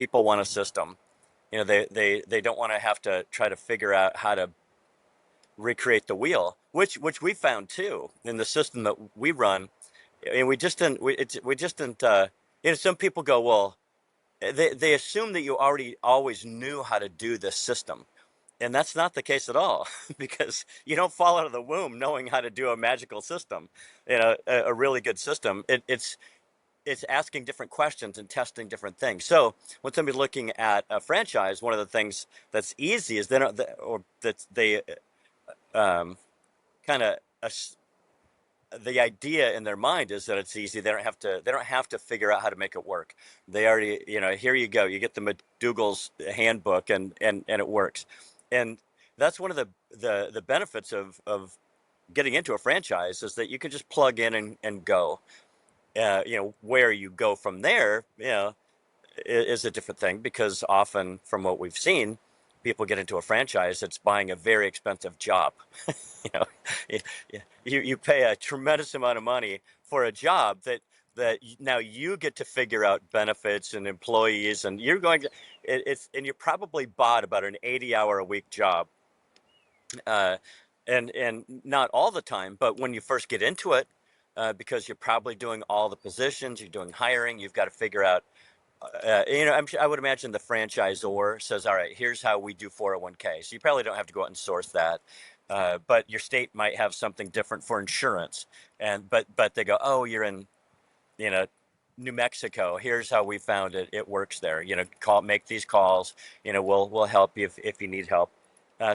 People want a system. They don't want to have to try to figure out how to recreate the wheel, which we found too in the system that we run. And we just didn't. We just didn't. Some people go, well, they assume that you already always knew how to do this system, and that's not the case at all, because you don't fall out of the womb knowing how to do a magical system, a really good system. It's asking different questions and testing different things. So when somebody's looking at a franchise, one of the things that's easy is they don't, or that they um, kind of the idea in their mind is that it's easy. They don't have to figure out how to make it work. They already, here you go. You get the McDougall's handbook, and it works. And that's one of the benefits of getting into a franchise, is that you can just plug in and go. Where you go from there, is a different thing, because often, from what we've seen, people get into a franchise, it's buying a very expensive job. you know, you pay a tremendous amount of money for a job that now you get to figure out benefits and employees, and you probably bought about an 80-hour a week job, uh, and not all the time, but when you first get into it, because you're probably doing all the positions, you're doing hiring, you've got to figure out. I would imagine the franchisor says, "All right, here's how we do 401k." So you probably don't have to go out and source that, but your state might have something different for insurance, and but they go, "Oh, you're in, you know, New Mexico. Here's how we found it. It works there. Make these calls. We'll help you if you need help."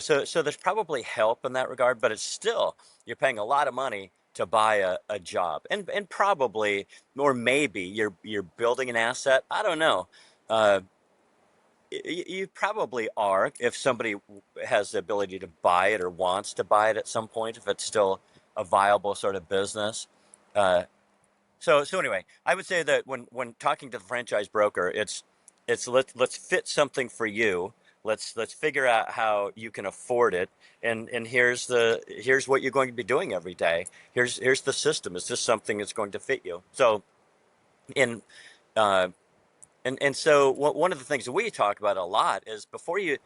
So there's probably help in that regard, but it's still, you're paying a lot of money to buy a job, and probably, or maybe you're building an asset. I don't know. Uh, you probably are, if somebody has the ability to buy it or wants to buy it at some point, if it's still a viable sort of business. Uh, so anyway, I would say that when talking to the franchise broker, it's let's fit something for you. Let's figure out how you can afford it, and here's what you're going to be doing every day. Here's the system. Is this something that's going to fit you? So in uh, and so one of the things that we talk about a lot is, before you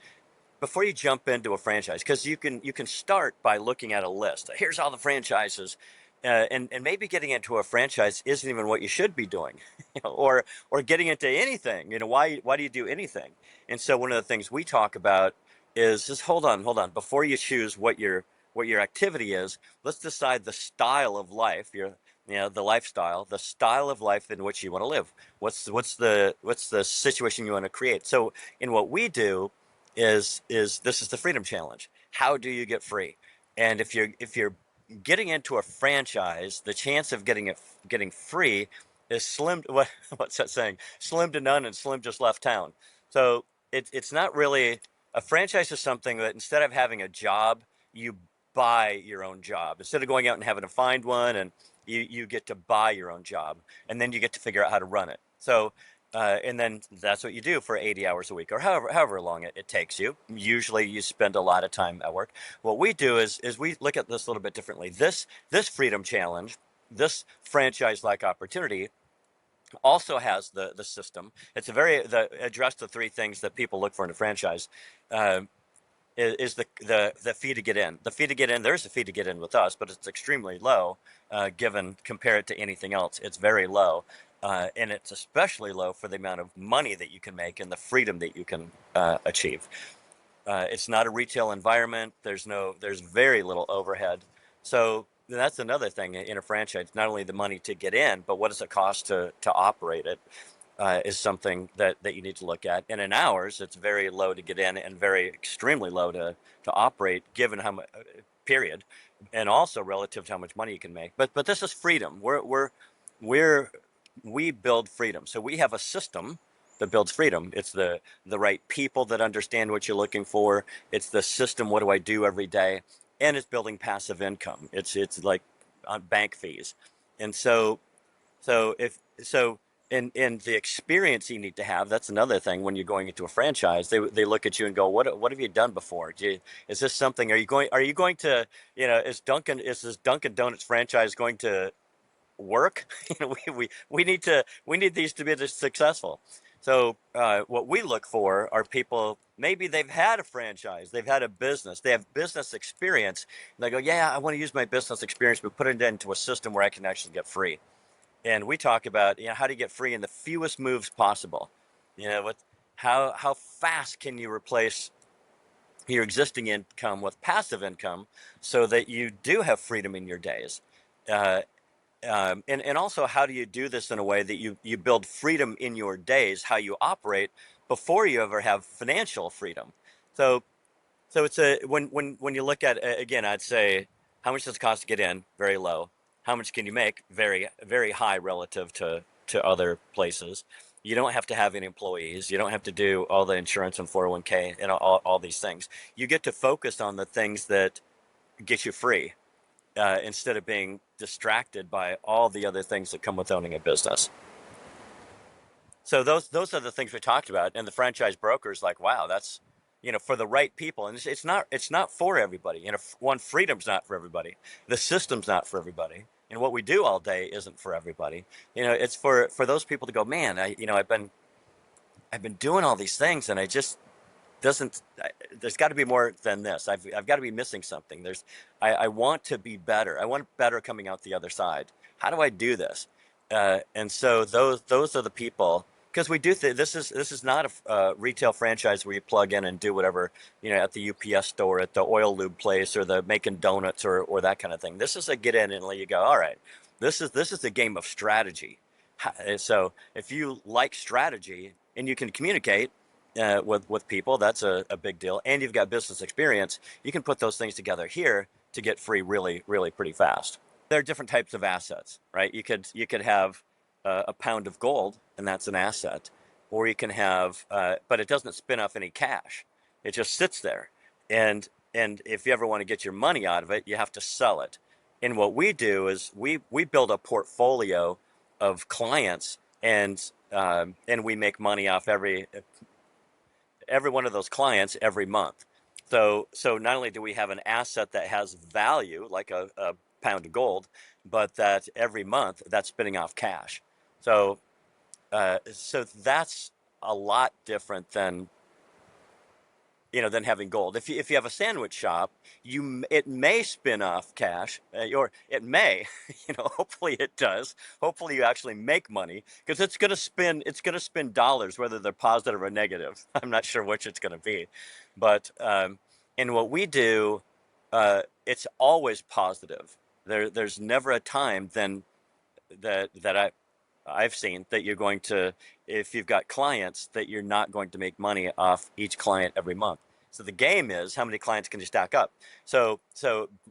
jump into a franchise, because you can start by looking at a list. Here's all the franchises, and maybe getting into a franchise isn't even what you should be doing, or getting into anything. Why do you do anything? And so one of the things we talk about is just hold on. Before you choose what your activity is, let's decide the style of life, the lifestyle, the style of life in which you want to live. What's the situation you want to create? So in what we do, is this is the freedom challenge. How do you get free? And if you're getting into a franchise, the chance of getting free is slim. What's that saying? Slim to none, and Slim just left town. So it's not really a franchise. Is something that, instead of having a job, you buy your own job. Instead of going out and having to find one, and you get to buy your own job, and then you get to figure out how to run it. So and then that's what you do for 80 hours a week, or however long it takes you. Usually you spend a lot of time at work. What we do is we look at this a little bit differently. This freedom challenge, this franchise-like opportunity, also has the system. It's address the three things that people look for in a franchise. Uh, is the fee to get in. The fee to get in, there's a fee to get in with us, but it's extremely low, given compare it to anything else. It's very low. And it's especially low for the amount of money that you can make and the freedom that you can achieve. It's not a retail environment. There's very little overhead. So that's another thing in a franchise. Not only the money to get in, but what does it cost to operate it? Is something that you need to look at. And in ours, it's very low to get in, and very extremely low to operate, given how much, period, and also relative to how much money you can make. But this is freedom. We're we build freedom. So we have a system that builds freedom. It's the right people that understand what you're looking for. It's the system. What do I do every day? And it's building passive income. It's like on bank fees. And so if so in the experience you need to have, that's another thing. When you're going into a franchise, they look at you and go, what have you done before? Is this something? Are you going to, is this Dunkin' Donuts franchise going to work? We need these to be successful. So what we look for are people, maybe they've had a franchise, they've had a business, they have business experience. And they go, yeah, I want to use my business experience, but put it into a system where I can actually get free. And we talk about, how do you get free in the fewest moves possible? With how fast can you replace your existing income with passive income so that you do have freedom in your days? Uh, and also, how do you do this in a way that you build freedom in your days, how you operate before you ever have financial freedom? So so it's a when you look at, again, I'd say, how much does it cost to get in? Very low. How much can you make? Very very high relative to other places. You don't have to have any employees. You don't have to do all the insurance and 401k and all these things. You get to focus on the things that get you free, instead of being distracted by all the other things that come with owning a business. So those are the things we talked about, and the franchise broker is like, wow, that's, for the right people, and it's not for everybody. One, freedom's not for everybody. The system's not for everybody, and what we do all day isn't for everybody. It's for those people to go, man, I've been doing all these things, and I just doesn't there's got to be more than this. I've got to be missing something. I want to be better. I want better coming out the other side. How do I do this? And so those are the people, because we do this is not a retail franchise where you plug in and do whatever, at the UPS store, at the oil lube place, or the making donuts, or that kind of thing. This is a get in and let you go. All right, this is a game of strategy. So if you like strategy and you can communicate with people, that's a big deal. And you've got business experience. You can put those things together here to get free really, really pretty fast. There are different types of assets, right? You could have a pound of gold, and that's an asset, or you can have, but it doesn't spin off any cash. It just sits there, and if you ever want to get your money out of it, you have to sell it. And what we do is we build a portfolio of clients, and we make money off every one of those clients every month. So not only do we have an asset that has value, like a pound of gold, but that every month that's spinning off cash. So so that's a lot different than having gold. If you have a sandwich shop, it may spin off cash, or it may, hopefully it does. Hopefully you actually make money, because it's going to spin dollars, whether they're positive or negative. I'm not sure which it's going to be, but in what we do, it's always positive. There's never a time then that I've seen that you're going to, if you've got clients, that you're not going to make money off each client every month. So the game is, how many clients can you stack up? So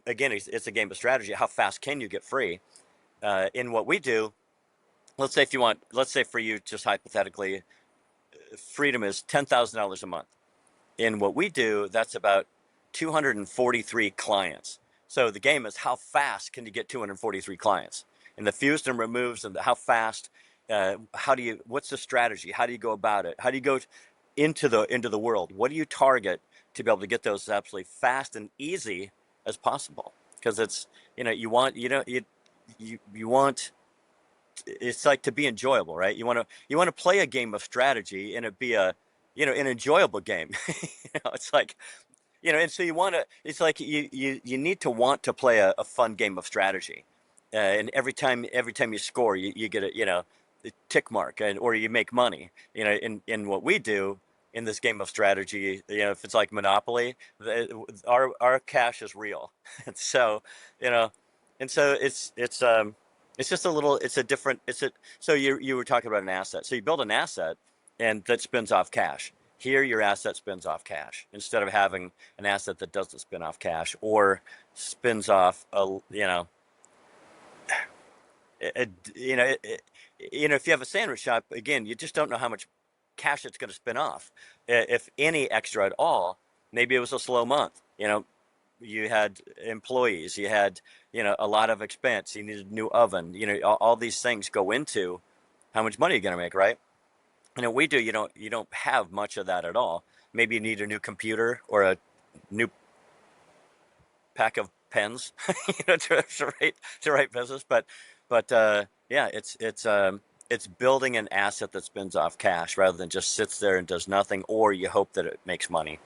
again, it's a game of strategy. How fast can you get free? In what we do, let's say for you, just hypothetically, freedom is $10,000 a month. In what we do, that's about 243 clients. So the game is, how fast can you get 243 clients? And the fused and removes, and how fast, what's the strategy? How do you go about it? How do you go into the world? What do you target to be able to get those as absolutely fast and easy as possible? Because it's, you want, it's like, to be enjoyable, right? You want to play a game of strategy, and it be an enjoyable game. It's like, and so you want to, it's like you need to want to play a fun game of strategy. And every time you score, you get a tick mark, or you make money. In what we do in this game of strategy, if it's like Monopoly, our cash is real. And so, you know, and so it's just a little, it's a different, so you were talking about an asset. So you build an asset, and that spins off cash. Here, your asset spins off cash, instead of having an asset that doesn't spin off cash, or spins off a you know if you have a sandwich shop, again, you just don't know how much cash it's going to spin off, if any extra at all. Maybe it was a slow month. You had employees, you had a lot of expense, you needed a new oven. All these things go into how much money you're going to make, right? We do, you don't have much of that at all. Maybe you need a new computer, or a new pack of pens, to write business. But yeah, it's it's building an asset that spins off cash rather than just sits there and does nothing, or you hope that it makes money.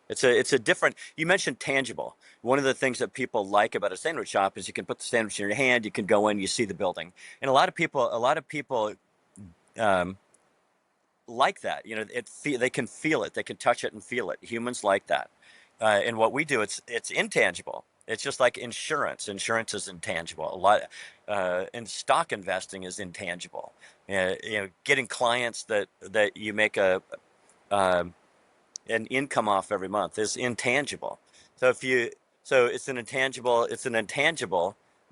It's a different. You mentioned tangible. One of the things that people like about a sandwich shop is you can put the sandwich in your hand, you can go in, you see the building, and a lot of people um, like that. You know, they can feel it, they can touch it and feel it. Humans like that, and what we do, it's intangible. It's just like insurance. Insurance is intangible. A lot, and stock investing is intangible. Getting clients that you make um an income off every month is intangible. So if you so it's an intangible,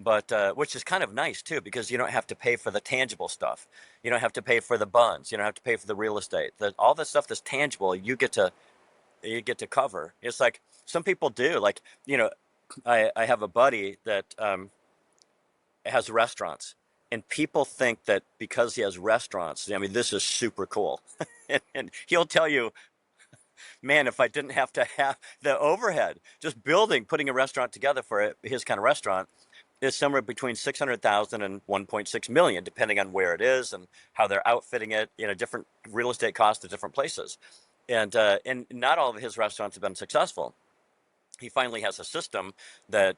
but which is kind of nice too because you don't have to pay for the tangible stuff. You don't have to pay for the buns. You don't have to pay for the real estate. All the stuff that's tangible, you get to cover. It's like some people do. Like I have a buddy that has restaurants. And people think that because he has restaurants, I mean, this is super cool. And he'll tell you, man, if I didn't have to have the overhead, just putting a restaurant together for his kind of restaurant is somewhere between 600,000 and 1.6 million, depending on where it is and how they're outfitting it. Different real estate costs at different places, and not all of his restaurants have been successful. He finally has a system that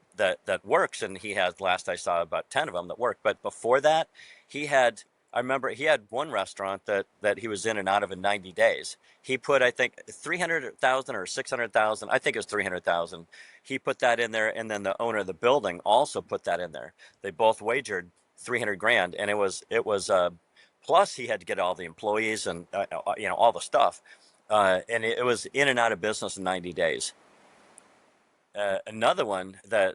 works, and he has, last I saw, about 10 of them that work. But before that, he had I remember he had one restaurant that he was in and out of in 90 days. He put, I think, 300,000 or 600,000. I think it was 300,000. He put that in there, and then the owner of the building also put that in there. They both wagered 300 grand, and it was plus he had to get all the employees and all the stuff, and it was in and out of business in 90 days. Another one that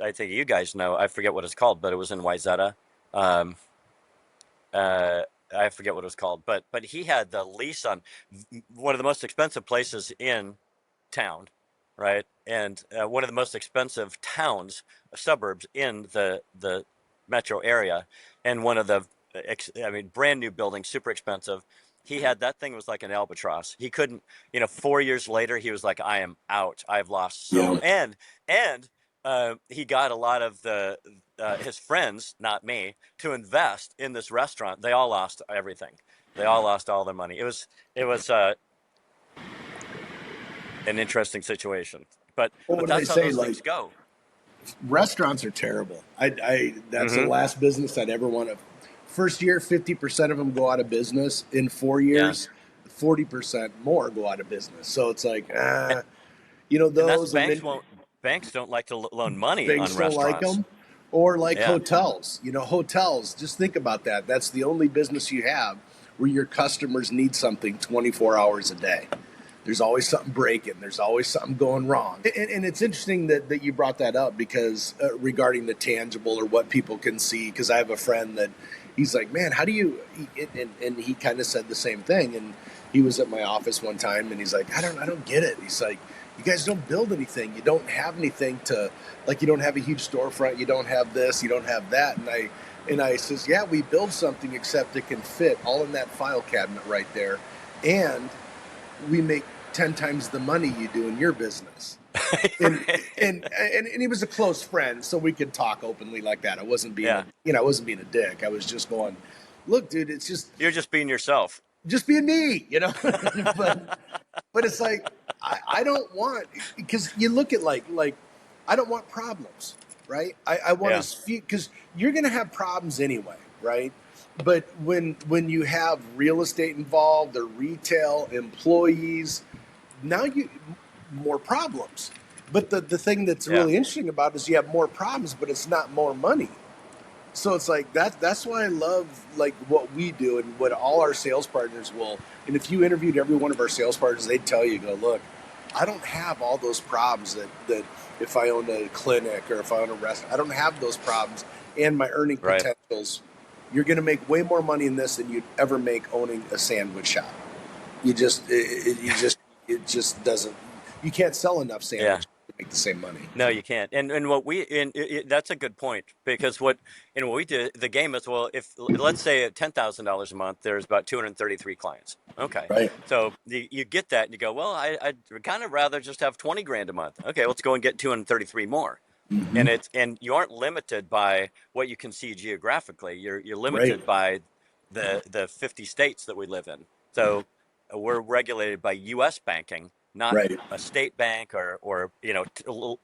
I think you guys know. I forget what it's called, but it was in Wyzetta. Um, uh, I forget what it was called, but he had the lease on one of the most expensive places in town, right? And one of the most expensive towns, suburbs in the metro area, and one of the, I mean, brand new building, super expensive. He had that thing was like an albatross. He couldn't, 4 years later, he was like, I am out. I've lost Yeah. and he got a lot of his friends, not me, to invest in this restaurant. They all lost everything. They all lost all their money. It was an interesting situation, but Well, but what do they that's how say? those Like things go. restaurants are terrible. That's the Hmm. last business I'd ever want to. First year, 50% of them go out of business. In four Yeah, years, 40% more go out of business. So it's like, and, and that's those, and then banks don't like to loan money on banks don't like restaurants. them. Or like Yeah, hotels. Hotels, just think about that. That's the only business you have where your customers need something 24 hours a day. There's always something breaking. There's always something going wrong. And it's interesting that you brought that up because regarding the tangible or what people can see, because I have a friend that he's like, man, how do you, and he kind of said the same thing. And he was at my office one time and he's like, I don't get it. He's like, you guys don't build anything. You don't have anything to, like, you don't have a huge storefront. You don't have this, you don't have that. And I says, yeah, we build something except it can fit all in that file cabinet right there. And we make 10 times the money you do in your business. And right. and he was a close friend, so we could talk openly like that. I wasn't being Yeah. I wasn't being a dick. I was just going, look, dude, it's You're just being yourself. just being me. But it's like I don't want, because you look at like I don't want problems, right? I want Yeah. as few, because you're gonna have problems anyway, right? But when you have real estate involved or retail employees, now you more problems. But the thing that's Yeah. really interesting about it is you have more problems, but it's not more money. So it's like that's why I love like what we do and what all our sales partners will. And if you interviewed every one of our sales partners, they'd tell you, go, look, I don't have all those problems that if I own a clinic or if I own a restaurant, I don't have those problems. And my earning Right. potentials, you're going to make way more money in this than you'd ever make owning a sandwich shop. You just doesn't. You can't sell enough Yeah. sandwiches to make the same money. No, you can't. And what we and that's a good point because what we do the game is, well, if let's say at $10,000 a month, there's about 233 clients. Okay, Right. so you get that and you go, well, I'd kind of rather just have 20 grand a month. Okay, let's go and get 233 more. Hmm. And you aren't limited by what you can see geographically. You're Right. limited by the 50 states that we live in. So we're regulated by U.S. banking, not Right. a state bank or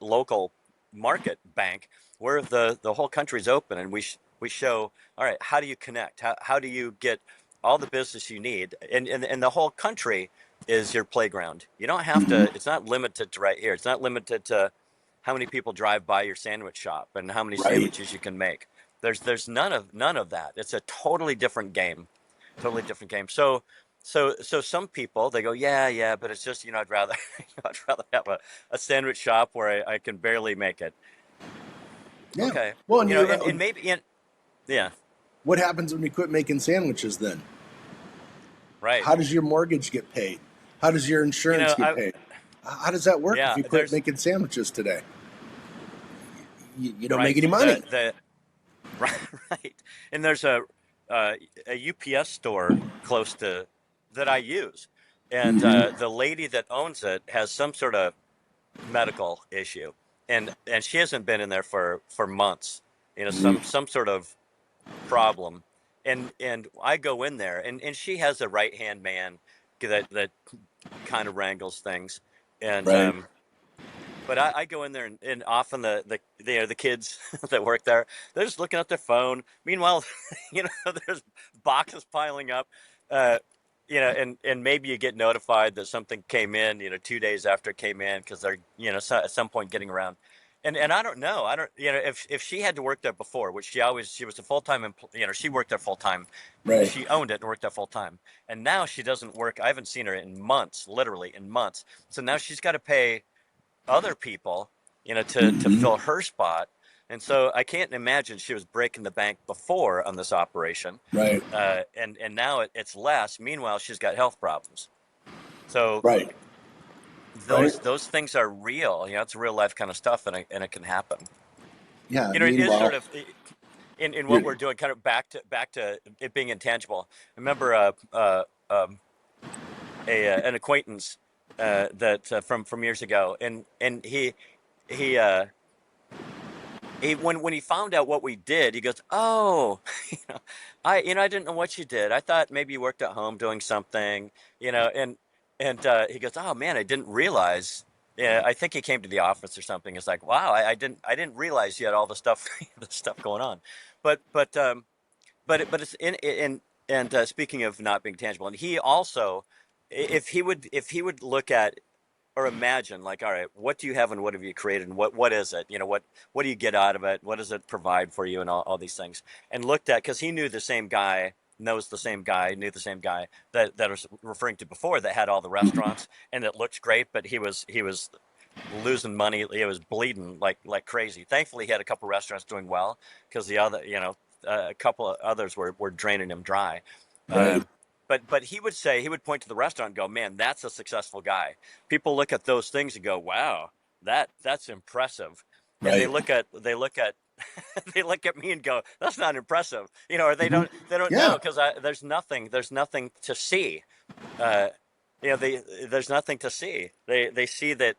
local market bank. Where the whole country's open, and we show, all right, how do you connect? How do you get all the business you need? And the whole country is your playground. You don't have Hmm. to. It's not limited to right here. It's not limited to how many people drive by your sandwich shop and how many Right. sandwiches you can make. There's none of that. It's a totally different game. Totally different game. So some people they go, yeah, but it's just, I'd rather I'd rather have a sandwich shop where I can barely make it. Yeah. Okay. Well, and And maybe yeah, what happens when you quit making sandwiches then? right. How does your mortgage get paid? How does your insurance get I paid? How does that work if yeah, you quit there's making sandwiches today? You don't make right. any money. The right, right. And there's a UPS store close to that I use, and Hmm. the lady that owns it has some sort of medical issue, and she hasn't been in there for months. Some sort of problem, and I go in there, and she has a right hand man that kind of wrangles things, and Right. but I go in there and often the kids that work there, they're just looking at their phone. Meanwhile, there's boxes piling up. Uh, and maybe you get notified that something came in, 2 days after it came in because they're, at some point getting around. And I don't know. I don't, if she had to work there before, which she was a full time, she worked there full time. Right. She owned it and worked there full time. And now she doesn't work. I haven't seen her in months, literally in months. So now she's got to pay other people, to Hmm. fill her spot. And so I can't imagine she was breaking the bank before on this operation. Right. And now it's less. Meanwhile, she's got health problems. So Right. Right. those things are real. It's real life kind of stuff, and it can happen. Yeah. It is Meanwhile, sort of in what you're we're doing, kind of back to it being intangible. I remember an acquaintance that from years ago, and he when he found out what we did, he goes, "Oh, you know, I didn't know what you did. I thought maybe you worked at home doing something, and he goes, "Oh man, I didn't realize." Yeah, I think he came to the office or something. It's like, wow, I didn't realize you had all the stuff the stuff going on, but it's in and speaking of not being tangible, and he also, if he would look at or imagine, like, all right, what do you have and what have you created and what is it, what do you get out of it, what does it provide for you, and all these things, and looked at, because he knew the same guy, knows the same guy, knew the same guy that I was referring to before, that had all the restaurants, and it looked great, but he was losing money. He was bleeding like crazy. Thankfully he had a couple restaurants doing well, because the other, a couple of others were draining him dry. right. um, but he would point to the restaurant and go, man, that's a successful guy. People look at those things and go, wow, that's impressive. And they Right. look at they look at me and go, that's not impressive, or Hmm. they don't Yeah. know, because there's nothing to see. uh, there's nothing to see. They see that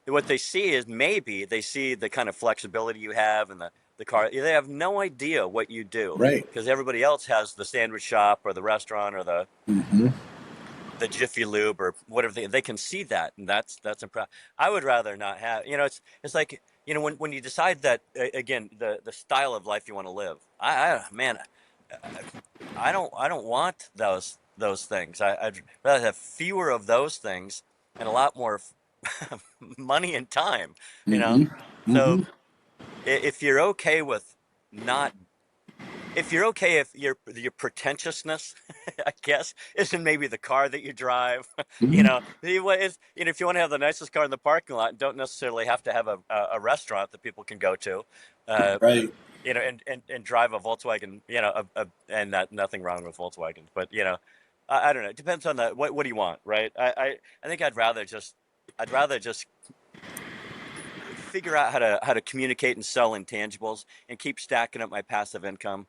what they see is, maybe they see the kind of flexibility you have, and the car. They have no idea what you do, Right. because everybody else has the sandwich shop or the restaurant or Hmm. the Jiffy Lube or whatever. They can see that, and that's impressive. I would rather not have. It's like, when you decide that, again, the style of life you want to live. Man, I don't want those things. I'd rather have fewer of those things and a lot more money and time. You know, Hmm. so Hmm. if you're okay with not, if you're okay if your pretentiousness, I guess, isn't maybe the car that you drive. Hmm. If you want to have the nicest car in the parking lot, don't necessarily have to have a restaurant that people can go to. Uh, Right. and drive a Volkswagen, and nothing wrong with Volkswagens, but I don't know. It depends on what do you want, right? I think I'd rather just figure out how to communicate and sell intangibles and keep stacking up my passive income.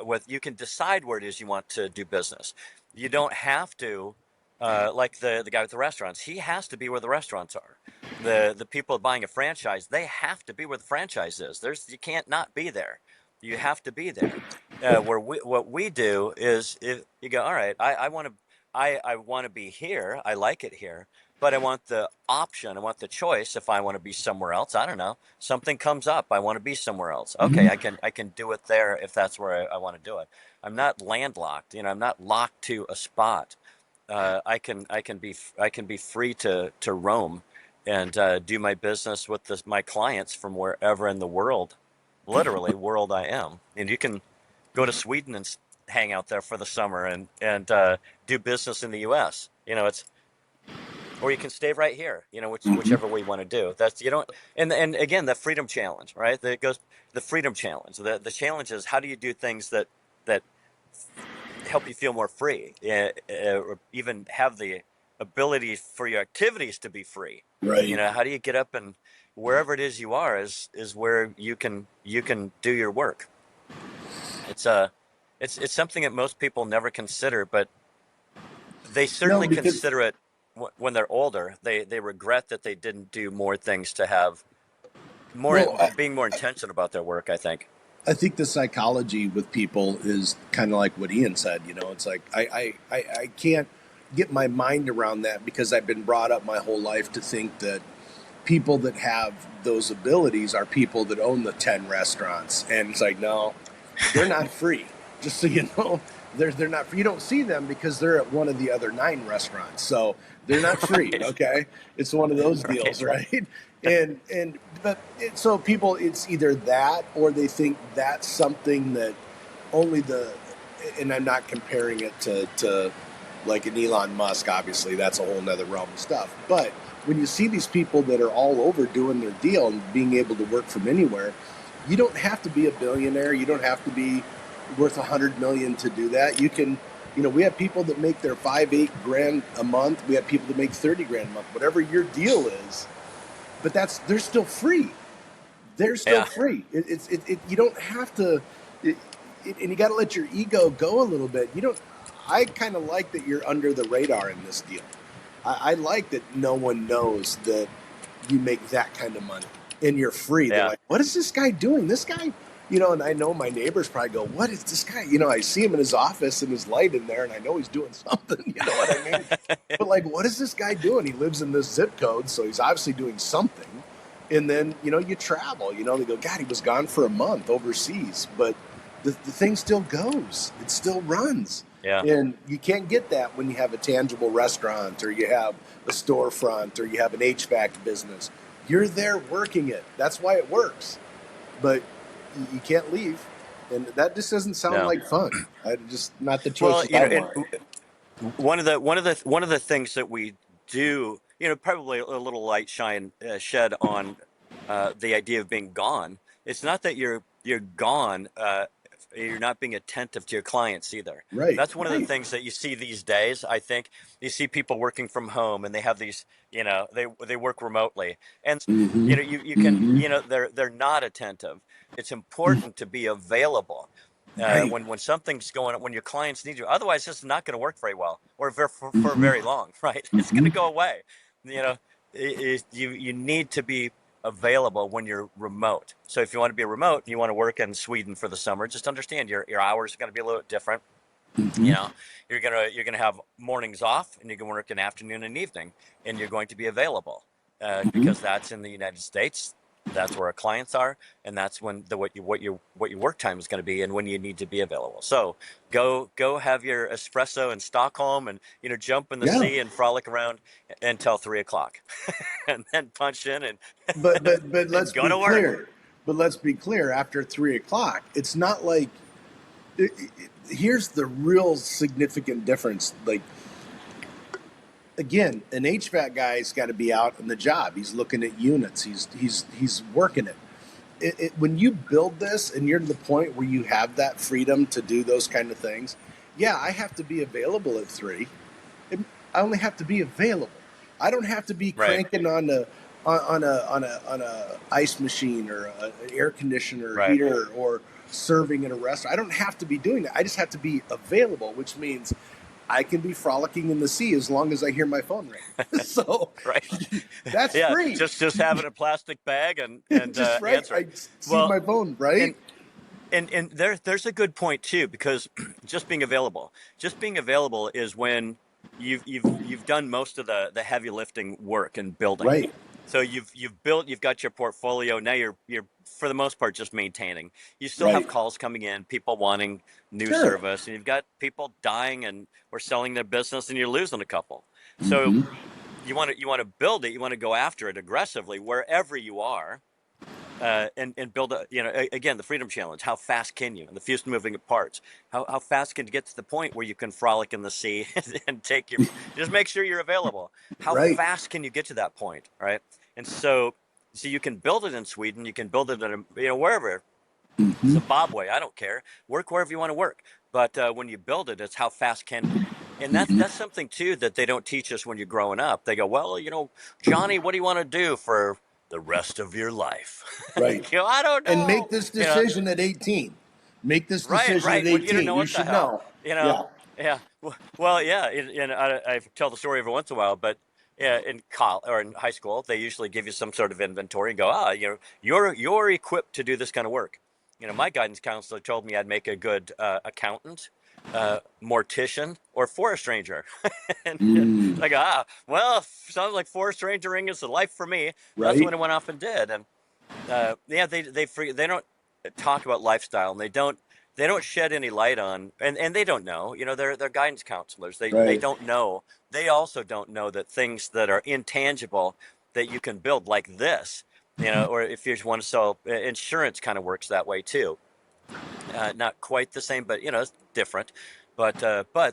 With You can decide where it is you want to do business. You don't have to. like the guy with the restaurants, he has to be where the restaurants are. The people buying a franchise, they have to be where the franchise is. You can't not be there. You have to be there. What we do is, if you go, all right, I want to be here. I like it here, but I want the option. I want the choice. If I want to be somewhere else, I don't know. Something comes up. I want to be somewhere else. Okay, Mhm. I can do it there if that's where I want to do it. I'm not landlocked. I'm not locked to a spot. I can be free to roam and do my business with my clients from wherever in the world, literally world I am. And you can go to Sweden and hang out there for the summer and do business in the U.S. It's or you can stay right here. Whichever way you want to do. That's you don't and again the freedom challenge, right? That goes the freedom challenge. The challenge is how do you do things that help you feel more free, or even have the ability for your activities to be free. Right. How do you get up and wherever it is you are is where you can do your work. It's it's something that most people never consider, but they No, certainly because consider it when they're older. They regret that they didn't do more things to have well, being more intentional about their work, I think. I think the psychology with people is kind of like what Ian said. It's like I can't get my mind around that because I've been brought up my whole life to think that people that have those abilities are people that own the 10 restaurants. And it's like, no, they're not free. Just so you know, they're not free. You don't see them because they're at one of the other 9 restaurants. So they're not free. Right. Okay. It's one of those deals, Right. right? So people, it's either that or they think that's something that only and I'm not comparing it to like an Elon Musk, obviously that's a whole nother realm of stuff. But when you see these people that are all over doing their deal and being able to work from anywhere, you don't have to be a billionaire. You don't have to be worth 100 million to do that. You can, we have people that make their 5-8 grand a month. We have people that make 30 grand a month, whatever your deal is, but they're still free. They're still Yeah. free. You don't have to, and you got to let your ego go a little bit. I kind of like that you're under the radar in this deal. I like that no one knows that you make that kind of money and you're free. They're Yeah. like, what is this guy doing? This guy, and I know my neighbors probably go, what is this guy? I see him in his office and his light in there and I know he's doing something. You know what I mean? But like, what is this guy doing? He lives in this zip code, so he's obviously doing something. And then, you travel, they go, God, he was gone for a month overseas, but the thing still goes. It still runs. Yeah. And you can't get that when you have a tangible restaurant or you have a storefront or you have an HVAC business. You're there working it. That's why it works. But you can't leave. And that just doesn't sound No. like fun. Not the Well, choices I and want. one of the things that we do, probably a little light shine shed on the idea of being gone. It's not that you're gone. You're not being attentive to your clients either. Right, That's one of the right. things that you see these days. I think you see people working from home, and they have these, they work remotely, and Mm-hmm. you can, Mm-hmm. they're not attentive. It's important to be available Right. when something's going on, when your clients need you. Otherwise, this is not going to work very well or for Mm-hmm. very long, right? It's going Mm-hmm. to go away. You know, you need to be available when you're remote. So if you want to be remote, you want to work in Sweden for the summer, just understand your hours are going to be a little bit different. Mm-hmm. You know, you're gonna have mornings off, and you're gonna work an afternoon and evening, and you're going to be available Mm-hmm. because that's in the United States. That's where our clients are, and that's when what your work time is going to be, and when you need to be available. So go have your espresso in Stockholm, and jump in the Yeah. sea and frolic around until 3 o'clock, and then punch in and But let's and go be to work. clear. But let's be clear. After 3 o'clock, it's not like. Here's the real significant difference. Like again, an HVAC guy's got to be out on the job. He's looking at units. He's working it. When you build this and you're to the point where you have that freedom to do those kind of things, yeah, I have to be available at 3. I only have to be available. I don't have to be Right, cranking on a ice machine or an air conditioner or right, heater or serving in a restaurant. I don't have to be doing that. I just have to be available, which means I can be frolicking in the sea as long as I hear my phone ring. So Right. that's Yeah, free. just having a plastic bag and Just right. answering. I see Well, my phone, right? and and there's a good point too, because just being available is when you've done most of the heavy lifting work and building. Right. So you've built, you've got your portfolio. Now you're for the most part just maintaining. You still have Right. calls coming in, people wanting new Sure. service, and you've got people dying and or selling their business, and you're losing a couple. So Hmm. you want to build it. You want to go after it aggressively wherever you are, and build a, again, the freedom challenge. How fast can you? And the fewest moving parts. How fast can you get to the point where you can frolic in the sea and take your, just make sure you're available. How Right. fast can you get to that point, right? And so you can build it in Sweden. You can build it in, wherever, Hmm. Zimbabwe. I don't care. Work wherever you want to work. But when you build it, it's how fast can you? And that's Hmm. something too that they don't teach us when you're growing up. They go, well, Johnny, what do you want to do for the rest of your life? Right. I don't And know. make this You know, decision at 18. Make this right, decision at right. Well, you don't 18. know You what the should hell. know. You know, Yeah. yeah. Well, yeah. And I tell the story every once in a while, but yeah, in college or in high school, they usually give you some sort of inventory and go, you're equipped to do this kind of work. My guidance counselor told me I'd make a good accountant, mortician, or forest ranger. And Mm. I go, well, sounds like forest rangering is the life for me. That's Right. what I went off and did. And yeah, they don't talk about lifestyle, and they don't shed any light on, and they don't know. They're guidance counselors. They Right. don't know. They also don't know that things that are intangible that you can build like this. Or if you just want to sell insurance, kind of works that way too. Not quite the same, but it's different. But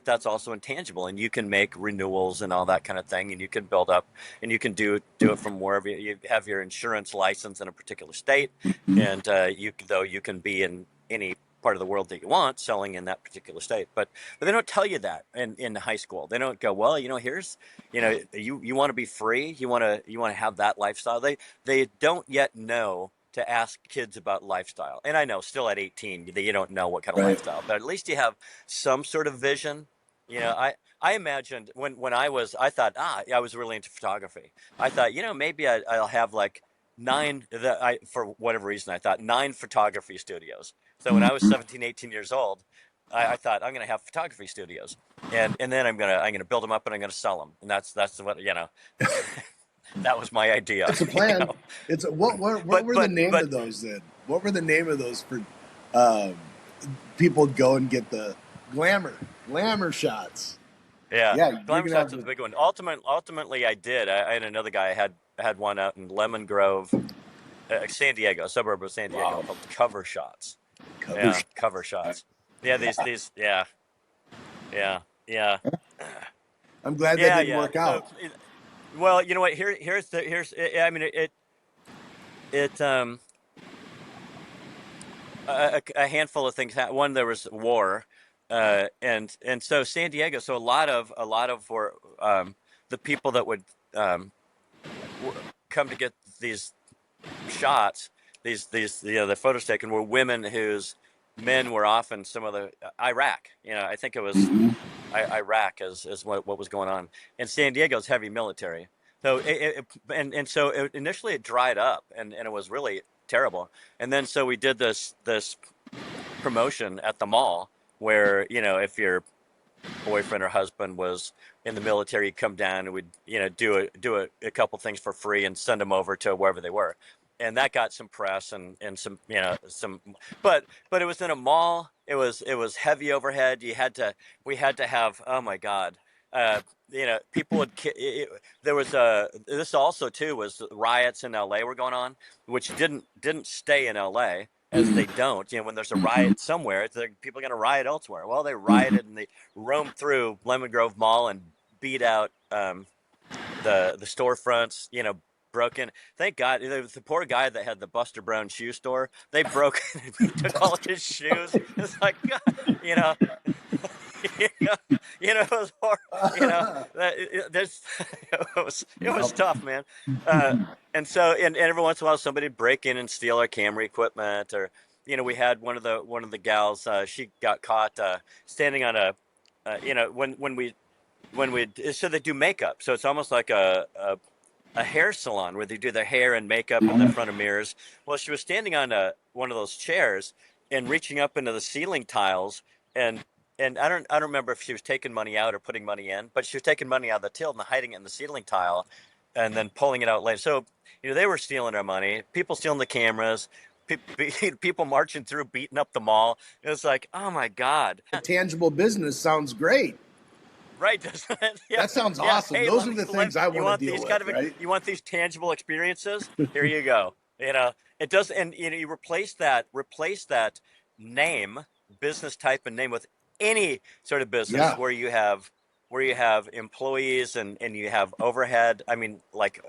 that's also intangible, and you can make renewals and all that kind of thing, and you can build up, and you can do it from wherever you have your insurance license in a particular state, Mhm. and you can be in any part of the world that you want selling in that particular state. But they don't tell you that in high school. They don't go, well, here's, you want to be free, you want to have that lifestyle. They don't yet know to ask kids about lifestyle. And I know still at 18 that you don't know what kind of Right. lifestyle, but at least you have some sort of vision. I imagined when I thought, I was really into photography. I thought, maybe I'll have like for whatever reason, I thought 9 photography studios. So when I was Mhm. 17, 18 years old, I thought I'm going to have photography studios, and then I'm gonna build them up and I'm going to sell them. And that's what, that was my idea. It's a you plan. know. What But were the but name but of those then? What were the name of those for um, people would go and get the glamour shots? Yeah, Yeah, you're Glamour gonna have Shots is to. the big one. Ultimately, I did. I had another guy. I had one out in Lemon Grove, San Diego, a suburb of San Diego, Wow. called Cover Shots. Cover Yeah, shot. Cover Shots. Yeah, these. Yeah, yeah, yeah, I'm glad that yeah, didn't yeah. work out. Well, you know what? Here's. I mean, it a handful of things. One, there was war, and so San Diego. So a lot of for the people that would um, come to get these shots, the photos taken, were women whose men were often some of the Iraq. I think it was Hmm. Iraq is what was going on. And San Diego's heavy military. So initially it dried up, and it was really terrible. And then so we did this promotion at the mall where, if your boyfriend or husband was in the military, come down and we'd, do a couple things for free and send them over to wherever they were. And that got some press and some, but it was in a mall. It was heavy overhead. We had to have, oh my God. People there was this also too was riots in LA were going on, which didn't stay in LA, as they don't. When there's a Hmm. riot somewhere, people are going to riot elsewhere. Well, they Hmm. rioted and they roamed through Lemon Grove Mall and beat out the storefronts. Broke in. Thank God, the poor guy that had the Buster Brown shoe store. They broke and took all his shoes. It's like, God, you know, you know, it was hard. There's, it was Yep. tough, man. Uh, and every once in a while, somebody would break in and steal our camera equipment, or we had one of the gals. She got caught standing on when we so they do makeup, so it's almost like a hair salon where they do their hair and makeup in the front of mirrors. Well, she was standing on one of those chairs and reaching up into the ceiling tiles, and I don't remember if she was taking money out or putting money in, but she was taking money out of the till and hiding it in the ceiling tile, and then pulling it out later. So they were stealing our money. People stealing the cameras. People marching through, beating up the mall. It was like, oh my God. A tangible business sounds great. Right, doesn't it? Yeah, That sounds yeah. awesome. Hey, Those let are me the let things I you want to want deal these kind with, of right? you want these tangible experiences? Here you go. It does, and you replace that name, business type and name with any sort of business Yeah. where you have employees and you have overhead. I mean, like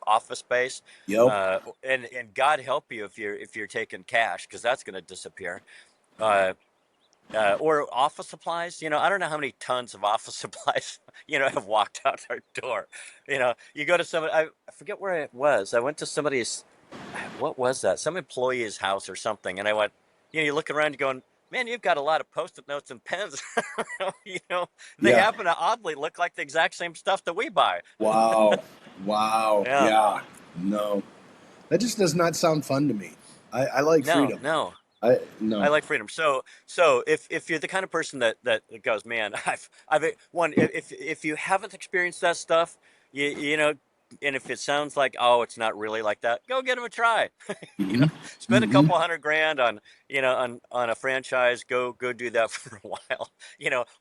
office space. Yep. And God help you if you're taking cash because that's going to disappear. Uh, or office supplies. I don't know how many tons of office supplies, have walked out our door. You go to I forget where it was. I went to somebody's, what was that? Some employee's house or something. And I went, you look around, you're going, man, you've got a lot of post-it notes and pens. you know, they Yeah. happen to oddly look like the exact same stuff that we buy. Wow. Wow. Yeah. Yeah. No. That just does not sound fun to me. I like No, freedom. no. I I no. like freedom. So if you're the kind of person that goes, man, I've one if you haven't experienced that stuff, you know, and if it sounds like, oh, it's not really like that, go give them a try. you know, Hmm. spend a Hmm. couple $100,000 on a franchise. Go do that for a while.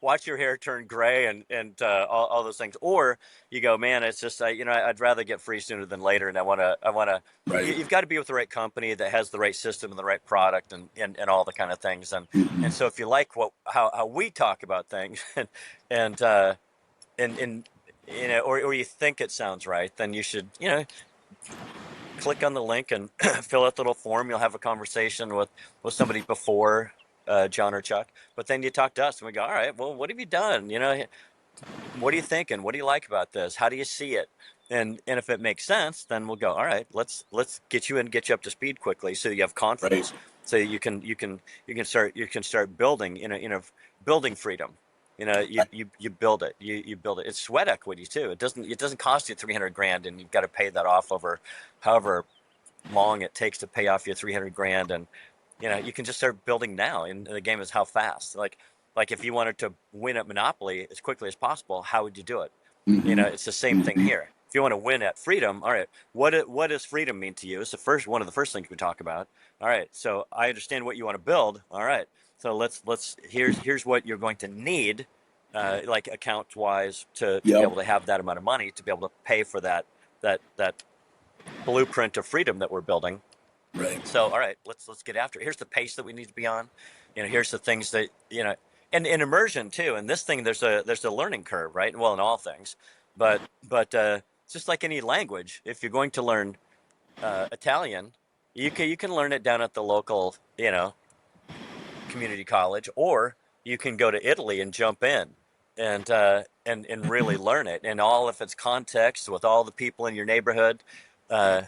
Watch your hair turn gray and all those things. Or you go, man, it's just I'd rather get free sooner than later, and I want to Right. you've got to be with the right company that has the right system and the right product and all the kind of things. And Hmm. so if you like how we talk about things and uh and or you think it sounds right, then you should click on the link and fill out the little form. You'll have a conversation with somebody before John or Chuck, but then you talk to us and we go, all right, well, what have you done? What are you thinking? What do you like about this? How do you see it? And if it makes sense, then we'll go, all right, let's get you in, get you up to speed quickly so you have Right. confidence. So you can start building building freedom. You build it. You build it. It's sweat equity too. It doesn't cost you 300 grand and you've got to pay that off over however long it takes to pay off your 300 grand. And you can just start building now, and the game is how fast. Like if you wanted to win at Monopoly as quickly as possible, how would you do it? Hmm. It's the same thing Hmm. here. If you want to win at freedom, all right, what does freedom mean to you? It's one of the first things we talk about. All right, so I understand what you want to build. All right, so here's what you're going to need, like account wise, to be Yep. able to have that amount of money to be able to pay for that blueprint of freedom that we're building. Right. So, all right, let's get after it. Here's the pace that we need to be on. Here's the things that and in immersion too. And this thing, there's a learning curve, right? Well, in all things, but it's just like any language. If you're going to learn Italian, you can learn it down at the local community college, or you can go to Italy and jump in and really learn it in all of its context with all the people in your neighborhood. Uh,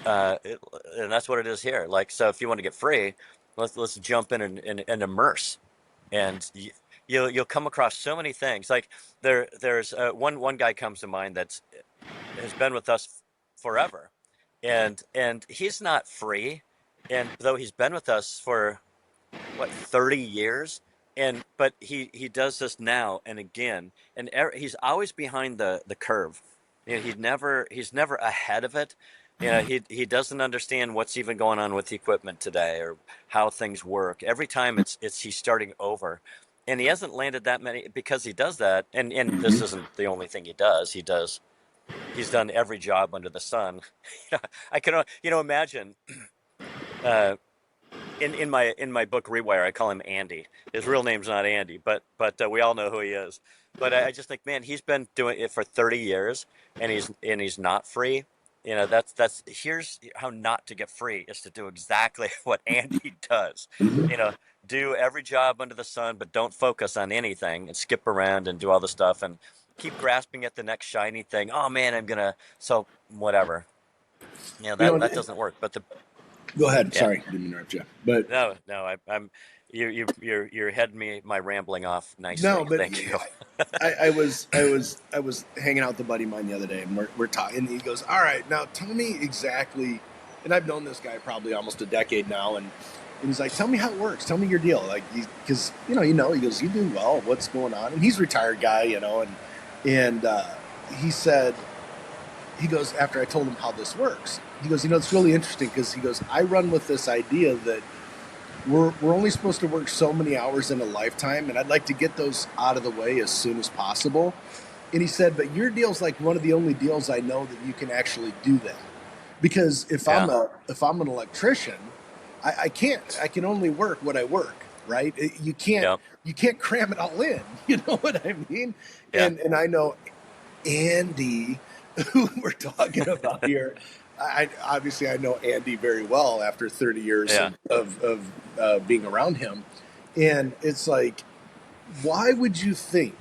uh, it, and that's what it is here. Like, so if you want to get free, let's jump in and immerse, and you'll come across so many things. Like there's one guy comes to mind that's has been with us forever, and he's not free, and though he's been with us for what 30 years, but he does this now and again, and he's always behind the curve. He's never ahead of it. He doesn't understand what's even going on with the equipment today or how things work. Every time it's he's starting over, and he hasn't landed that many because he does that. And this Hmm. isn't the only thing he does. He's done every job under the sun. I can imagine. Uh, in my book Rewire, I call him Andy. His real name's not Andy, but we all know who he is. But I just think, man, he's been doing it for 30 years, and he's not free. That's here's how not to get free is to do exactly what Andy does. Hmm. You know, do every job under the sun, but don't focus on anything and skip around and do all the stuff and keep grasping at the next shiny thing. Oh man, I'm gonna so whatever. You That know, doesn't work. But go ahead. yeah. Sorry, didn't interrupt you. But No, no, I'm. you're heading my rambling off No, nicely. but Thank you. I was hanging out with a buddy of mine the other day, and we're talking. And he goes, "All right, now tell me exactly." And I've known this guy probably almost a decade now, and he's like, "Tell me how it works. Tell me your deal." Like, because he goes, "You do well. What's going on?" And he's a retired guy, and he said, he goes, after I told him how this works, he goes, "It's really interesting because he goes, I run with this idea that we're only supposed to work so many hours in a lifetime, and I'd like to get those out of the way as soon as possible." And he said, "But your deal's like one of the only deals I know that you can actually do that, because Yeah, if I'm an electrician, I can't. I can only work what I work, right? yeah, You can't cram it all in. You know what I mean?" yeah, And I know Andy, who we're talking about here. I obviously I know Andy very well after 30 years yeah, of being around him, and it's like, why would you think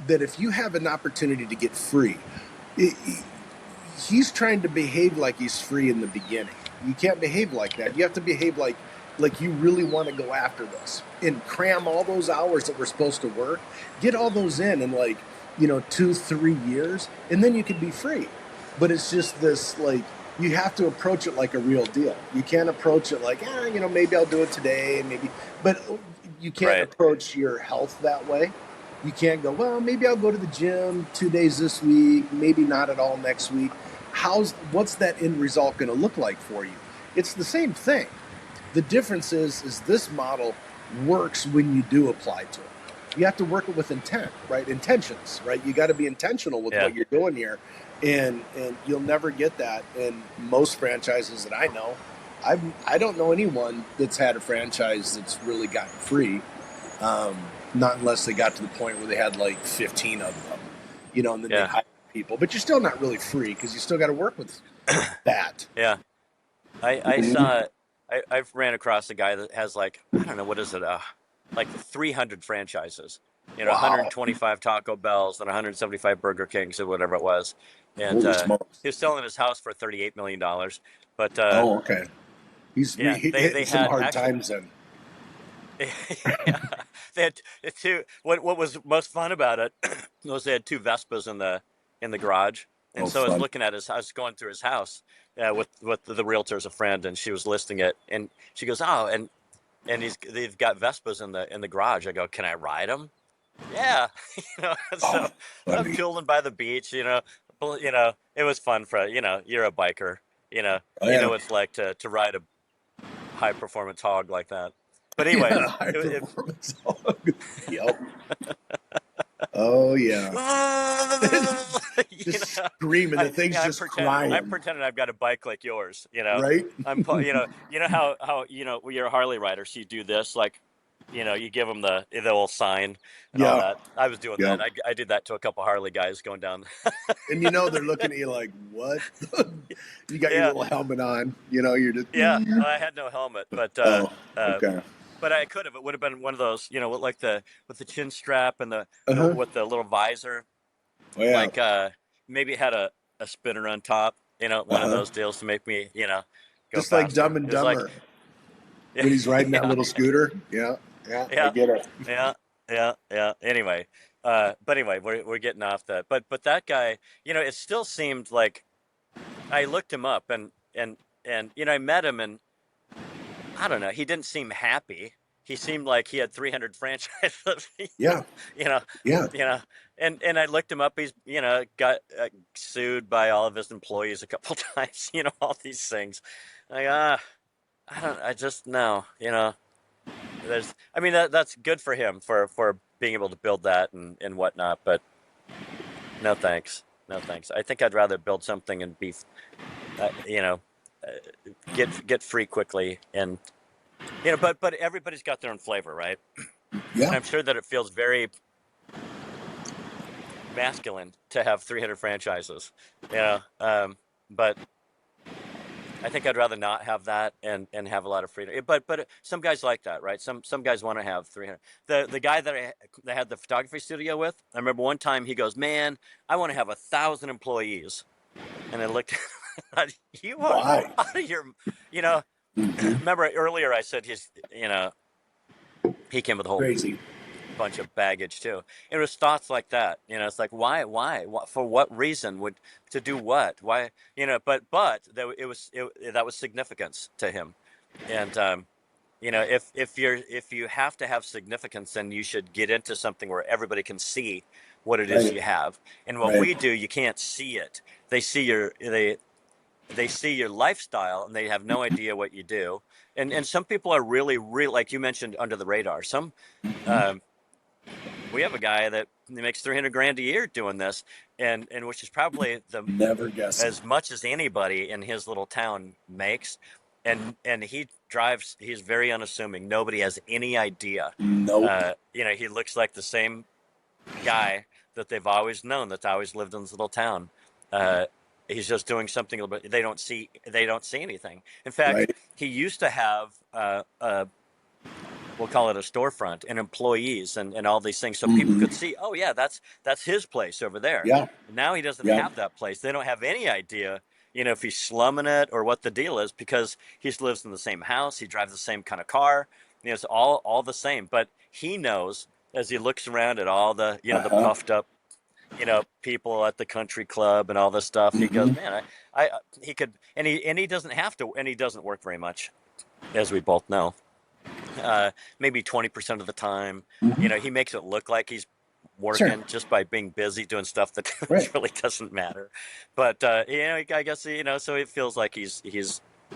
that if you have an opportunity to get free, it, he's trying to behave like he's free in the beginning. You can't behave like that. You have to behave like you really want to go after this and cram all those hours that we're supposed to work, get all those in like 2-3 years, and then you could be free. But it's just this, like, you have to approach it like a real deal. You can't approach it like, maybe I'll do it today, maybe, but you can't right, approach your health that way. You can't go, well, maybe I'll go to the gym 2 days this week, maybe not at all next week. What's that end result going to look like for you? It's the same thing. The difference is this model works when you do apply to it. You have to work it with intent, right? Intentions, right? You got to be intentional with yeah, what you're doing here, and you'll never get that in most franchises that I know. I don't know anyone that's had a franchise that's really gotten free. Um, Not unless they got to the point where they had like 15 of them, and then they'd yeah, hire people. But you're still not really free because you still got to work with that. yeah. I saw I've ran across a guy that has like, I don't know, what is it, like 300 franchises. Wow. 125 Taco Bells and 175 Burger Kings or whatever it was, and Holy smokes. he was selling his house for $38 million. But Oh, okay. yeah, He they hitting some had hard actually. times then. Yeah, they had two. What was most fun about it was they had two Vespas in the garage, and Oh, so I was fun. looking at his. I was going through his house with the realtor as a friend, and she was listing it, and she goes, "Oh, and they've got Vespas in the garage." I go, "Can I ride them?" Yeah, Oh, so I'm funny. cooling by the beach. It was fun for you're a biker. Oh, You know yeah. what it's like to ride a high performance hog like that. But anyway, Yeah, high it, performance hog. Yep. Oh, yeah. you Just know, screaming. The thing's I'm just crying, pretending I've got a bike like yours. right? How when you're a Harley rider, so you do this, like, you give them the old sign and all Yeah. that. I was doing Yeah. that. I did that to a couple Harley guys going down. And they're looking at you like, what? You got your Yeah, little helmet on. You're just, yeah. I had no helmet, oh, uh, okay. but I could have. It would have been one of those, with like with the chin strap and Uh huh. with the little visor. Oh, yeah. Like maybe had a spinner on top, Uh one of huh. those deals to make me, go Just like Dumb faster. and It was like, Dumber yeah, when he's riding that yeah, little scooter. Yeah. Yeah. I yeah, get it. yeah, yeah. Anyway, but anyway, we're getting off that. But that guy, it still seemed like I looked him up and I met him, and I don't know, he didn't seem happy. He seemed like he had 300 franchises, Yeah. you know, Yeah. you know, and I looked him up. He's got sued by all of his employees a couple times. All these things. Like I don't. I just no. I mean that's good for him for being able to build that and whatnot. But no thanks. No thanks. I think I'd rather build something and be, uh, you know, get free quickly and but everybody's got their own flavor, right? And Yeah. I'm sure that it feels very masculine to have 300 franchises, but I think I'd rather not have that and have a lot of freedom. But some guys like that, right? Some guys want to have 300. The guy that had the photography studio with, I remember one time he goes, "Man, I want to have 1,000 employees." And I looked at him, you are Why? out of your, you know. Mm-hmm. Remember earlier I said he's, He came with a whole Crazy. bunch of baggage too. It was thoughts like that. It's like for what reason would to do what? Why? But that was significance to him, and if you have to have significance, then you should get into something where everybody can see what it is Right. you have. And what Right. we do, you can't see it. They see they see your lifestyle and they have no idea what you do. And some people are really like you mentioned under the radar. Some um, we have a guy that makes 300 grand a year doing this, and which is probably the Never guess it. as much as anybody in his little town makes. And he drives. He's very unassuming. Nobody has any idea. Nope. He looks like the same guy that they've always known, that's always lived in this little town. Uh, he's just doing something a little bit. They don't see anything. In fact, Right. he used to have we'll call it a storefront and employees and all these things so people Mm-hmm. could see, oh yeah, that's his place over there. Yeah. And now he doesn't Yeah. have that place. They don't have any idea, if he's slumming it or what the deal is, because he lives in the same house, he drives the same kind of car, it's all the same. But he knows, as he looks around at all the the Uh-huh. puffed up people at the country club and all this stuff, he goes, Mm-hmm. man, I he could, and he doesn't have to, and he doesn't work very much, as we both know, maybe 20% of the time. Mm-hmm. He makes it look like he's Sure. working just by being busy doing stuff that Right. really doesn't matter. But I guess so it feels like he's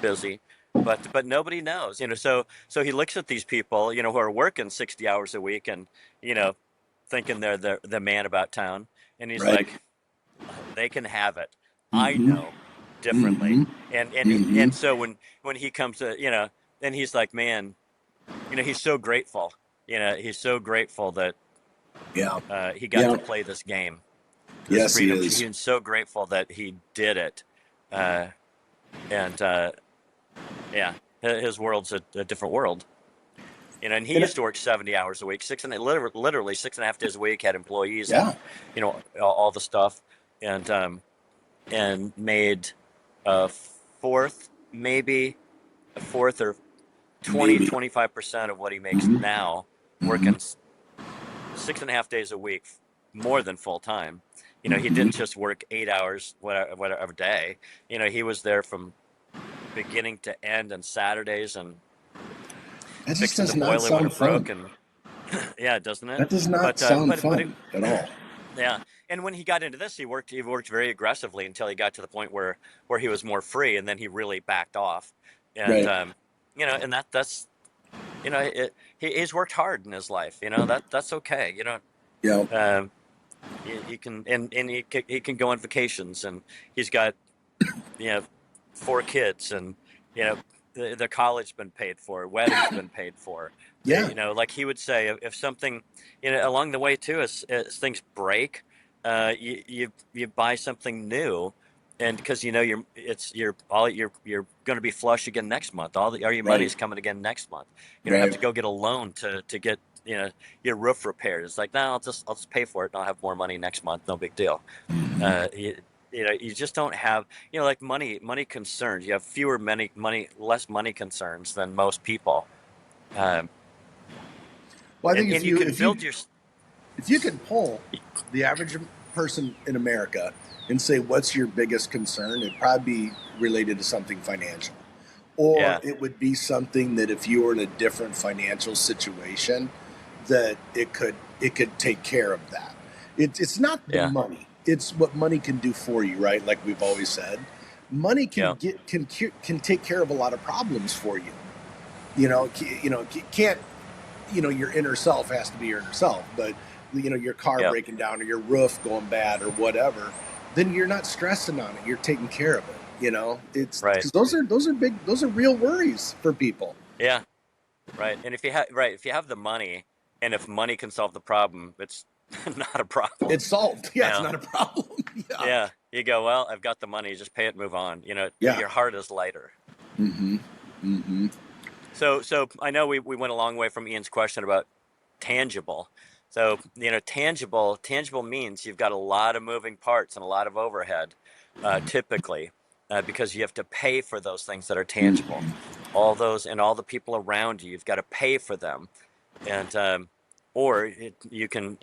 busy, but nobody knows. So he looks at these people, who are working 60 hours a week and you know thinking they're the man about town, and he's Right. like, they can have it. I Mm-hmm. know differently. Mm-hmm. Mm-hmm. And so when he comes to, then he's like, man, he's so grateful. He's so grateful that Yeah. he got Yeah. to play this game, this Yes, he freedom. is. He's so grateful that he did it. Uh, and yeah, his world's a different world. And he And used to work 70 hours a week, literally 6.5 days a week, had employees and, yeah. all the stuff, and made a fourth, maybe a fourth or 20, Maybe. 25% of what he makes Mm-hmm. now, Mm-hmm. working 6.5 days a week, more than full time. He Mm-hmm. didn't just work 8 hours, whatever day. He was there from beginning to end on Saturdays and That just fixing the does not boiler when sound it broke. fun. And yeah, doesn't it? That does not But sound but it, fun at all. yeah. And when he got into this, he worked very aggressively until he got to the point where he was more free, and then he really backed off. And Right. and that's he's worked hard in his life. That's okay. Yeah. Um, he can, and he can go on vacations, and he's got you know 4 kids, and you know the college been paid for, weddings been paid for. Yeah. Like he would say, if something along the way too, as things break, you buy something new, and because you're going to be flush again next month. All your money Right. is coming again next month. You don't have Right. to go get a loan to get your roof repaired. It's like, no, I'll just pay for it and I'll have more money next month. No big deal. Mm-hmm. You just don't have like money concerns. You have less money concerns than most people. Um, Well, I think and you can build your if you could poll the average person in America and say what's your biggest concern, it'd probably be related to something financial, or yeah, it would be something that if you were in a different financial situation, that it could take care of that. It's not the yeah, money; it's what money can do for you, right? Like we've always said, money yeah, can take care of a lot of problems for you. Can't your inner self has to be your inner self, but your car yeah, breaking down or your roof going bad or whatever, then you're not stressing on it. You're taking care of it. It's right, because those are real worries for people. yeah, right. And if you have the money, and if money can solve the problem, it's not a problem. It's solved. You Yeah, it's know, not a problem. Yeah. yeah. You go, well, I've got the money, just pay it, move on. Yeah. Your heart is lighter. Mm-hmm. Mm-hmm. So I know we went a long way from Ian's question about tangible. So, tangible means you've got a lot of moving parts and a lot of overhead, typically, because you have to pay for those things that are tangible. Mm-hmm. All those and all the people around you, you've got to pay for them. and or you can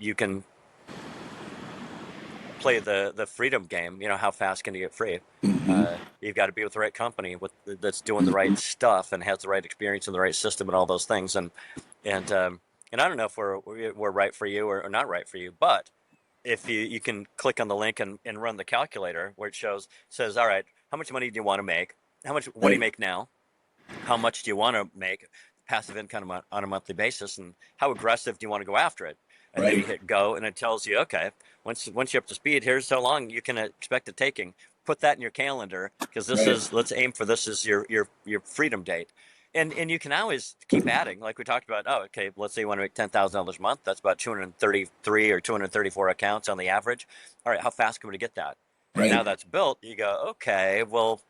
play the freedom game. You know, how fast can you get free? Hmm. You've got to be with the right company that's doing the right stuff and has the right experience and the right system and all those things. And and I don't know if we're right for you or not right for you, but if you can click on the link and run the calculator where it says, all right, how much money do you want to make? What do you Right. make now? How much do you want to make passive income on a monthly basis, and how aggressive do you want to go after it? And then Right. you hit go, and it tells you, okay, once you're up to speed, here's how long you can expect it taking. Put that in your calendar because Right. let's aim for this as your freedom date. And you can always keep adding, like we talked about. Oh, okay, let's say you want to make $10,000 a month. That's about 233 or 234 accounts on the average. All right, how fast can we get that? And Right. now that's built, you go, okay, well,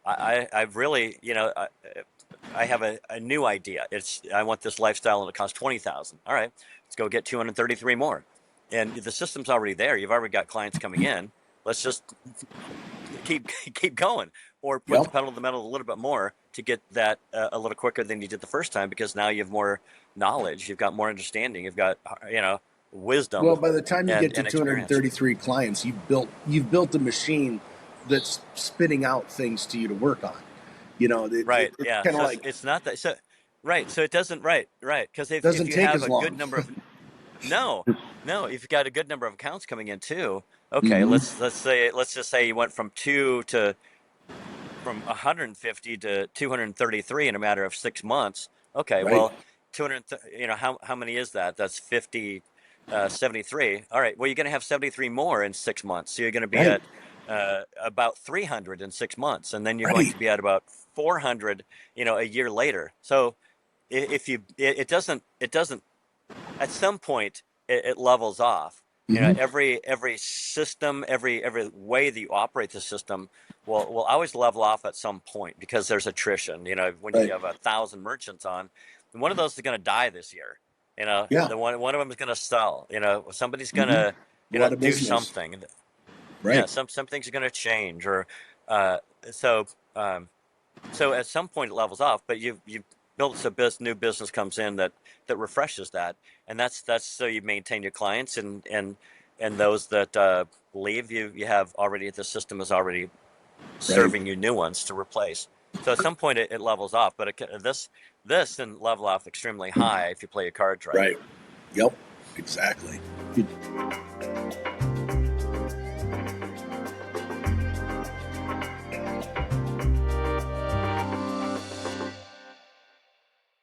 I've really, I have a new idea. I want this lifestyle and it costs 20,000. All right, let's go get 233 more. And the system's already there. You've already got clients coming in. Let's just keep keep going, or put the Yep. pedal to the metal a little bit more to get that a little quicker than you did the first time, because now you have more knowledge, you've got more understanding, you've got Well, wisdom by the time you get to and experience. 233 clients, you've built a machine that's spitting out things to you to work on. Right. It's Yeah. kind of So like it's not that. So right. So it doesn't. Right. Because if doesn't you take have as a good long. number of no, no, if you've got a good number of accounts coming in too. Okay. Hmm. Let's just say you went from two to from 150 to 233 in a matter of 6 months. Okay, Right. well, 200, how many is that? That's 50, 73. All right, well, you're going to have 73 more in 6 months. So you're going to be Right. at about 300 in 6 months, and then you're going Right. to be at about 400, a year later. So if you, it doesn't at some point it levels off. Hmm. Every system, every way that you operate the system will always level off at some point because there's attrition. When you Right. have 1,000 merchants on, and one of those is going to die this year. Yeah. The one of them is going to sell. Somebody's going Hmm. to Go out of do business. something. Yeah, Right. some things are going to change, or uh, so. So at some point it levels off, but you've built so new business comes in that refreshes that, and that's so you maintain your clients, and those that leave, you have already, the system is already Right. serving you new ones to replace. So at some point it levels off, but this can level off extremely high if you play your cards right. Right. Yep. Exactly.